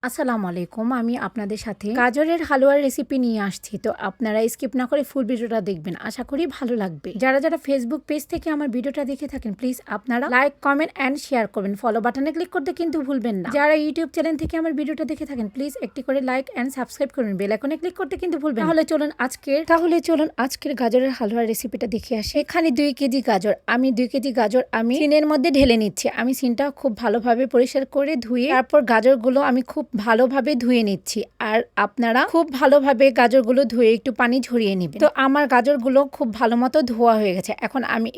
আসসালামু আলাইকুম। আমি আপনাদের সাথে গাজরের হালুয়ার রেসিপি নিয়ে আসছি। তো আপনারা স্কিপ না করে ফুল ভিডিওটা দেখবেন, আশা করি ভালো লাগবে। যারা যারা ফেসবুক পেজ থেকে আমার ভিডিওটা দেখে থাকেন, প্লিজ আপনারা লাইক, কমেন্ট অ্যান্ড শেয়ার করবেন। ফলো বাটনে ক্লিক করতে কিন্তু ভুলবেন না। যারা ইউটিউব চ্যানেল থেকে আমার ভিডিওটা দেখে থাকেন, প্লিজ একটি করে লাইক অ্যান্ড সাবস্ক্রাইব করবেন। বেল আইকনে ক্লিক করতে কিন্তু ভুলবেন না। তাহলে চলুন আজকের গাজরের হালুয়ার রেসিপিটা দেখে আসি। এখানে 2 কেজি গাজর, আমি 2 কেজি গাজর আমি সিনের মধ্যে ঢেলে নিচ্ছি। আমি সিনটা খুব ভালোভাবে পরিষ্কার করে ধুয়ে তারপর গাজরগুলো আমি খুব ভালোভাবে ধুয়ে নিচ্ছি। আর আপনারা খুব ভালোভাবে গাজরগুলো ধুয়ে একটু পানি ঝরিয়ে নেবেন। তো আমার গাজরগুলো খুব ভালো মতো ধোয়া হয়ে গেছে। এখন আমি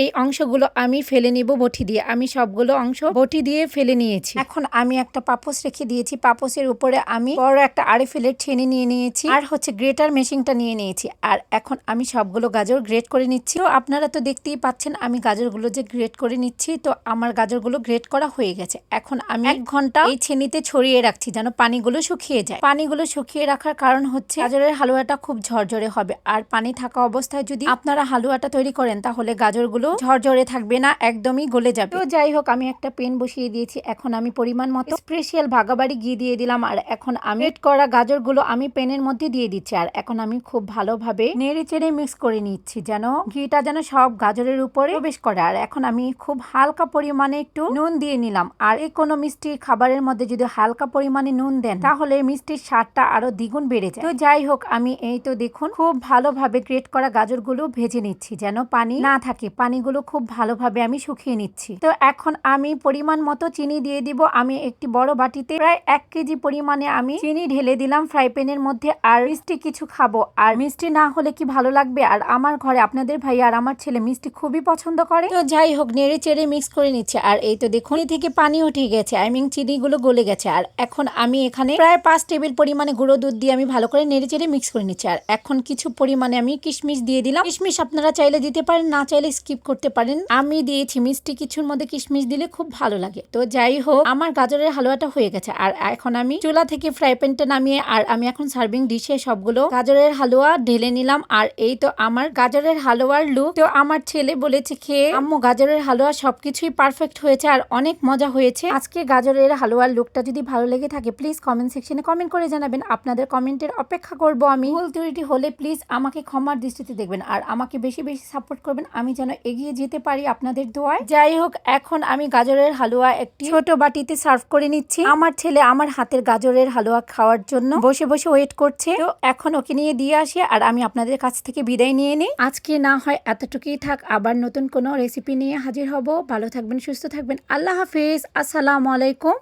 এই অংশগুলো আমি ফেলে নিব বটি দিয়ে। আমি সবগুলো অংশ বটি দিয়ে ফেলে নিয়েছি। এখন আমি একটা পাপোশ রেখে দিয়েছি। পাপোশের উপরে আমি বড় একটা আড়িফেলের ছেনি নিয়ে নিয়েছি আর গ্রেটার মেশিনটা নিয়ে নিয়েছি। আর এখন আমি সবগুলো গাজর গ্রেট করে নিচ্ছি। তো আপনারা তো দেখতেই পাচ্ছেন আমি গাজরগুলো যে গ্রেট করে নিচ্ছি। তো আমার গাজরগুলো গ্রেট করা হয়ে গেছে। এখন আমি 1 ঘন্টা এই ছেনিতে ছড়িয়ে রাখছি যেন পানিগুলো শুকিয়ে যায়। পানিগুলো শুকিয়ে রাখার কারণ হচ্ছে গাজরের হালুয়াটা খুব ঝরঝরে হবে। আর পানি থাকা অবস্থায় যদি আপনারা হালুয়াটা তৈরি করেন তাহলে গাজরগুলো ঝরঝরে থাকবে না, একদমই গলে যাবে। তো যাই হোক, আমি একটা পেন বসিয়ে দিয়েছি। এখন আমি পরিমাণ মতো স্পেশাল ভাগাবাড়ি ঘি দিয়ে দিলাম। আর এখন আমি গ্রেট করা গাজরগুলো আমি পেনের মধ্যে দিয়ে দিচ্ছি। আর এখন আমি খুব ভালোভাবে নেড়ে চেড়ে মিক্স করে নিচ্ছি যেন ঘিটা যেন সব গাজরের উপরে প্রবেশ করে। আর এখন আমি খুব হালকা পরিমাণে একটু নুন দিয়ে নিলাম। আর কোনো মিষ্টি খাবারের মধ্যে যদি হালকা পরিমাণে নুন দেন তাহলে মিষ্টির স্বাদটা আরো দ্বিগুণ বেড়ে যায়। তো যাই হোক, আমি এই তো দেখুন খুব ভালোভাবে গ্রেট করা গাজরগুলো ভেজে নিচ্ছি যেন পানি না থাকে। পানিগুলো খুব ভালোভাবে আমি শুকিয়ে নিচ্ছি। তো এখন আমি পরিমাণ মতো চিনি দিয়ে দিব। আমি একটি বড় বাটিতে প্রায় 1 কেজি পরিমাণে আমি চিনি ঢেলে দিলাম ফ্রাই প্যানের মধ্যে। আর মিষ্টি কিছু খাবো, আর মিষ্টি না হলে কি ভালো লাগবে। আর আমার ঘরে আপনাদের ভাই আর আমার ছেলে মিষ্টি খুবই পছন্দ করে। তো যাই হোক, নেড়ে চেড়ে মিক্স করে নিচ্ছে। আর এই তো দেখুন থেকে পানি উঠে গেছে, চিনিগুলো গলে গেছে। আর এখন আমি এখানে প্রায় 5 টেবিল পরিমাণে গুঁড়ো দুধ দিয়ে আমি ভালো করে নেড়ে চেড়ে মিক্স করে নিচ্ছি। আর এখন কিছু পরিমাণে আমি কিশমিশ দিয়ে দিলাম। কিশমিশ আপনারা চাইলে দিতে পারেন, না চাইলে স্কিপ করতে পারেন। আমি দিয়েছি, মিষ্টি কিছুর মধ্যে কিশমিশ দিলে খুব ভালো লাগে। তো যাই হোক, আমার গাজরের হালুয়াটা হয়ে গেছে। আর এখন আমি চুলা থেকে ফ্রাই প্যানটা নামিয়ে আর আমি এখন সার্ভিং ডিশে সবগুলো গাজরের হালুয়া ঢেলে নিলাম। আর এই তো আমার গাজরের হালুয়ার লুক। তো আমার ছেলে বলেছে খেয়ে, আম্মু গাজরের হালুয়া সবকিছুই পারফেক্ট হয়েছে আর অনেক মজা হয়েছে। আজকে গাজরের হালুয়ার লুকটা যদি ভালো লেগে থাকে প্লিজ কমেন্ট সেকশনে কমেন্ট করে জানাবেন। আপনাদের কমেন্টের অপেক্ষা করব আমি। ভুল ত্রুটি হলে প্লিজ আমাকে ক্ষমার দৃষ্টিতে দেখবেন আর আমাকে বেশি বেশি সাপোর্ট করবেন, আমি যেন এগিয়ে যেতে পারি আপনাদের দোয়ায়। যাই হোক, এখন আমি গাজরের হালুয়া একটি ছোট বাটিতে সার্ভ করে নিচ্ছি। আমার ছেলে আমার হাতের গাজরের হালুয়া খাওয়ার জন্য বসে বসে ওয়েট করছে। তো এখন ওকে নিয়ে দিয়ে আসি আর আমি আপনাদের কাছ থেকে বিদায় নিয়ে নিই। আজকে না হয় এতটুকুই থাক, আবার নতুন কোনো রেসিপি নিয়ে হাজির হব। ভালো থাকবেন, সুস্থ থাকবেন। আল্লাহ হাফেজ, আসসালামু আলাইকুম।